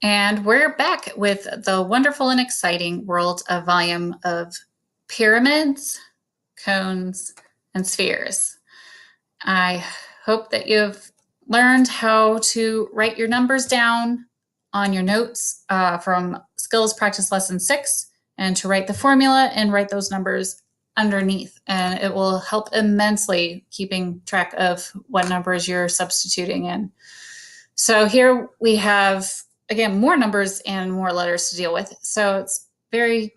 And we're back with the wonderful and exciting world of volume of pyramids, cones, and spheres. I hope that you've learned how to write your numbers down on your notes from Skills Practice Lesson 6 and to write the formula and write those numbers underneath. And it will help immensely keeping track of what numbers you're substituting in. So here we have, again, more numbers and more letters to deal with. So it's very,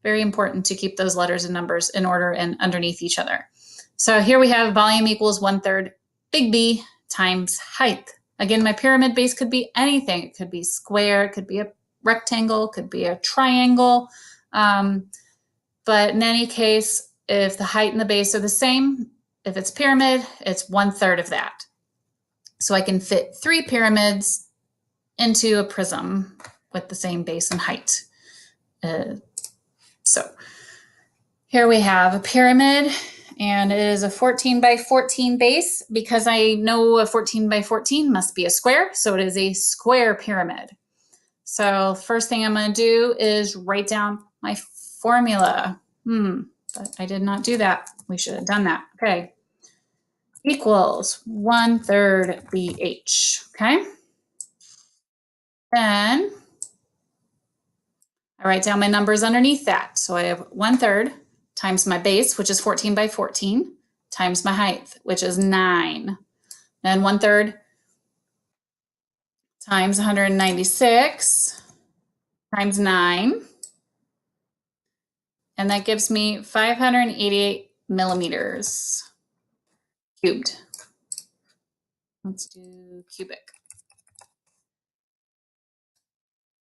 very important to keep those letters and numbers in order and underneath each other. So here we have volume equals 1/3 big B times height. Again, my pyramid base could be anything. It could be square, it could be a rectangle, it could be a triangle. But in any case, if the height and the base are the same, if it's pyramid, it's 1/3 of that. So I can fit 3 pyramids into a prism with the same base and height. So here we have a pyramid, and it is a 14 by 14 base because I know a 14 by 14 must be a square, so it is a square pyramid. So first thing I'm going to do is write down my formula. But I did not do that. We should have done that. Okay. Equals 1/3 BH. Okay. Then I write down my numbers underneath that. So I have 1/3 times my base, which is 14 by 14, times my height, which is 9. Then 1/3 times 196 times 9. And that gives me 588 millimeters cubed. Let's do cubic.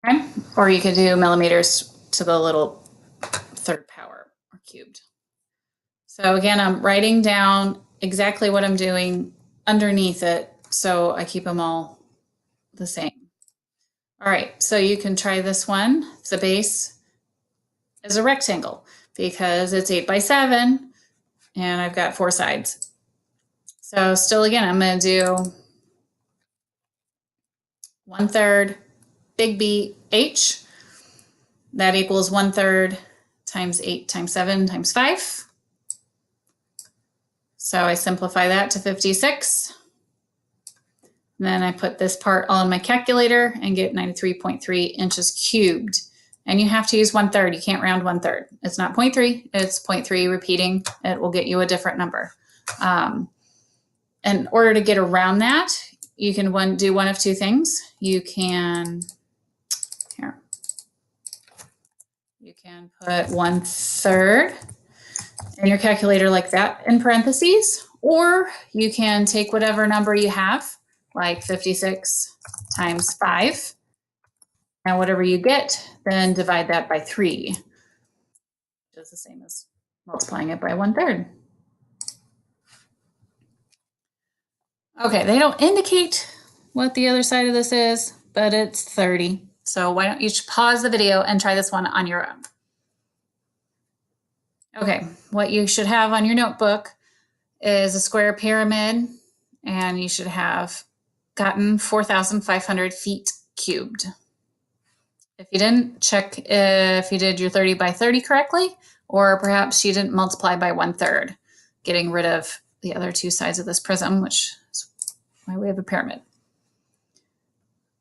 Okay. Or you could do millimeters to the little third power or cubed. So again, I'm writing down exactly what I'm doing underneath it, so I keep them all the same. All right, so you can try this one. The base is a rectangle because it's 8 by 7 and I've got 4 sides. So still again, I'm going to do 1/3 big B H. That equals 1/3 times 8 times 7 times 5. So I simplify that to 56. And then I put this part all in my calculator and get 93.3 inches cubed. And you have to use 1/3. You can't round 1/3. It's not 0.3, it's 0.3 repeating. It will get you a different number. In order to get around that, you can do one of two things. You can put 1/3 in your calculator like that in parentheses, or you can take whatever number you have, like 56 times 5, and whatever you get, then divide that by 3, which is the same as multiplying it by 1/3. Okay, they don't indicate what the other side of this is, but it's 30. So why don't you pause the video and try this one on your own. Okay, what you should have on your notebook is a square pyramid, and you should have gotten 4,500 feet cubed. If you didn't, check if you did your 30 by 30 correctly, or perhaps you didn't multiply by 1/3, getting rid of the other 2 sides of this prism, which is why we have a pyramid.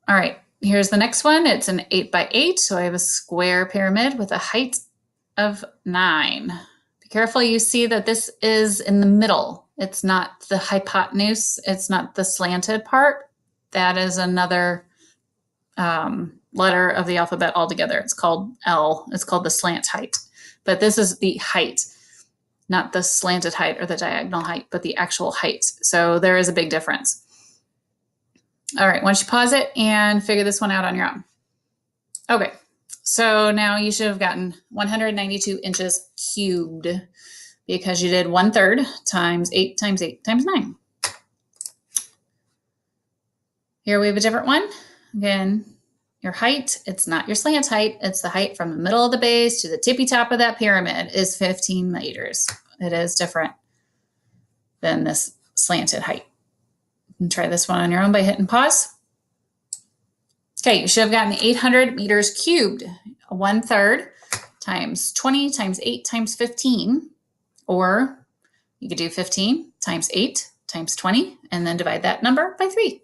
All right, here's the next one. It's an 8 by 8, so I have a square pyramid with a height of 9. Be careful, you see that this is in the middle. It's not the hypotenuse, it's not the slanted part. That is another letter of the alphabet altogether. It's called L. It's called the slant height. But this is the height, not the slanted height or the diagonal height, but the actual height. So there is a big difference. All right, once you pause it and figure this one out on your own. Okay, so now you should have gotten 192 inches cubed because you did 1/3 times 8 times 8 times 9. Here we have a different one. Again, your height, it's not your slant height, it's the height from the middle of the base to the tippy top of that pyramid is 15 meters. It is different than this slanted height. You can try this one on your own by hitting pause. Okay, you should have gotten 800 meters cubed. 1/3 times 20 times 8 times 15, or you could do 15 times 8 times 20 and then divide that number by 3.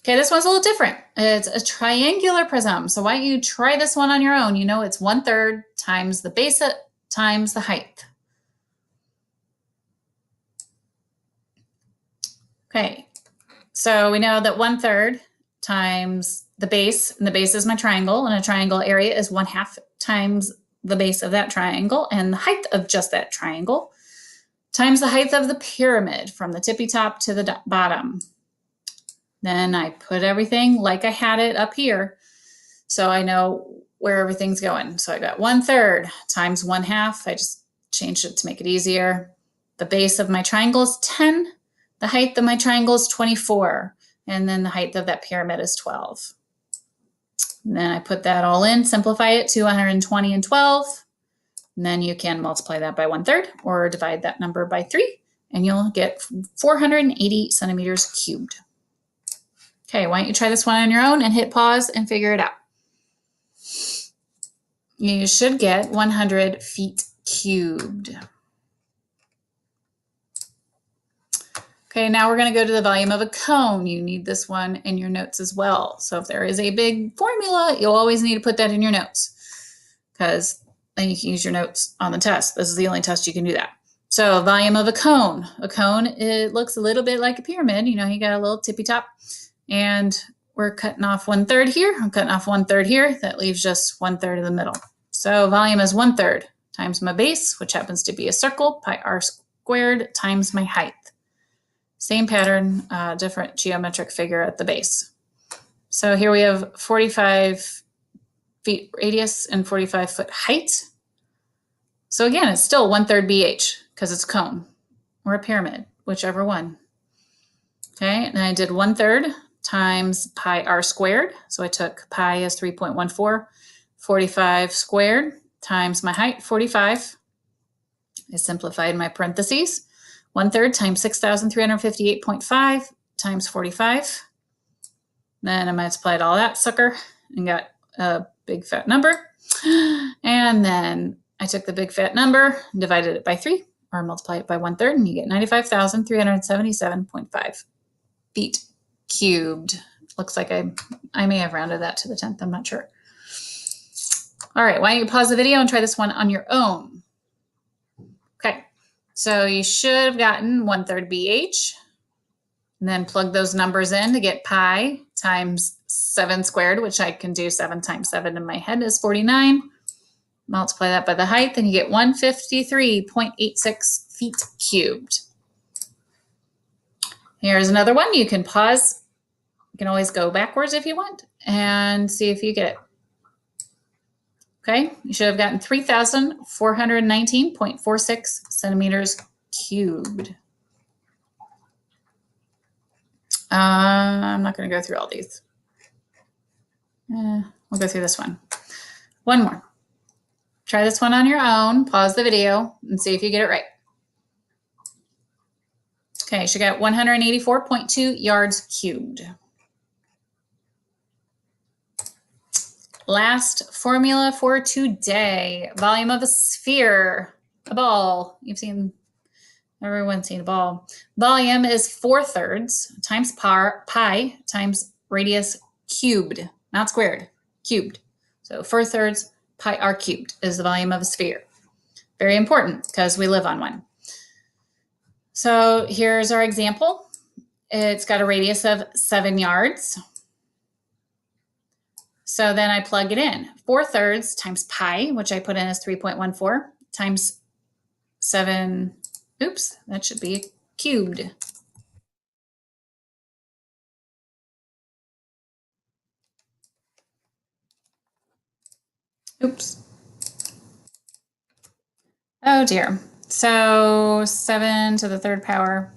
Okay, this one's a little different. It's a triangular prism. So why don't you try this one on your own? You know it's 1/3 times the base times the height. Okay, so we know that 1/3 times the base, and the base is my triangle, and a triangle area is 1/2 times the base of that triangle and the height of just that triangle times the height of the pyramid from the tippy top to the bottom. Then I put everything like I had it up here, so I know where everything's going. So I got 1/3 times 1/2. I just changed it to make it easier. The base of my triangle is 10. The height of my triangle is 24. And then the height of that pyramid is 12. And then I put that all in, simplify it to 120 and 12. And then you can multiply that by 1/3 or divide that number by 3, and you'll get 480 centimeters cubed. Okay, why don't you try this one on your own and hit pause and figure it out. You should get 100 feet cubed. Okay, now we're going to go to the volume of a cone. You need this one in your notes as well. So if there is a big formula, you'll always need to put that in your notes, because then you can use your notes on the test. This is the only test you can do that. So volume of a cone. A cone, it looks a little bit like a pyramid. You know, you got a little tippy top, and we're cutting off 1/3 here. I'm cutting off 1/3 here. That leaves just 1/3 of the middle. So volume is 1/3 times my base, which happens to be a circle, pi r squared, times my height. Same pattern, different geometric figure at the base. So here we have 45 feet radius and 45 foot height. So again, it's still 1/3 BH because it's a cone or a pyramid, whichever one. Okay, and I did 1/3 times pi r squared. So I took pi as 3.14, 45 squared times my height, 45. I simplified my parentheses. 1/3 times 6,358.5 times 45. Then I multiplied all that sucker and got a big fat number. And then I took the big fat number, divided it by 3, or multiply it by 1/3, and you get 95,377.5 feet cubed. Looks like I may have rounded that to the 10th. I'm not sure. All right, why don't you pause the video and try this one on your own? Okay, so you should have gotten 1/3 BH, and then plug those numbers in to get pi times 7 squared, which I can do 7 times 7 in my head is 49. Multiply that by the height, and you get 153.86 feet cubed. Here's another one. You can pause. You can always go backwards if you want and see if you get it. Okay, you should have gotten 3,419.46 centimeters cubed. I'm not going to go through all these. We'll go through this one. One more. Try this one on your own. Pause the video and see if you get it right. Okay, you should get 184.2 yards cubed. Last formula for today. Volume of a sphere, a ball. Everyone's seen a ball. Volume is 4/3 times pi times radius cubed, not squared, cubed. So 4/3 pi r cubed is the volume of a sphere. Very important because we live on one. So here's our example. It's got a radius of 7 yards. So then I plug it in. 4/3 times pi, which I put in as 3.14, times 7, oops, that should be cubed. Oops. Oh dear. So 7 to the 3rd power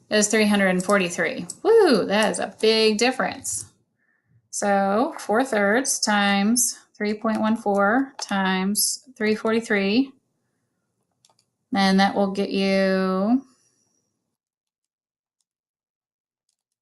is 343. Woo, that is a big difference. So 4/3 times 3.14 times 343, and that will get you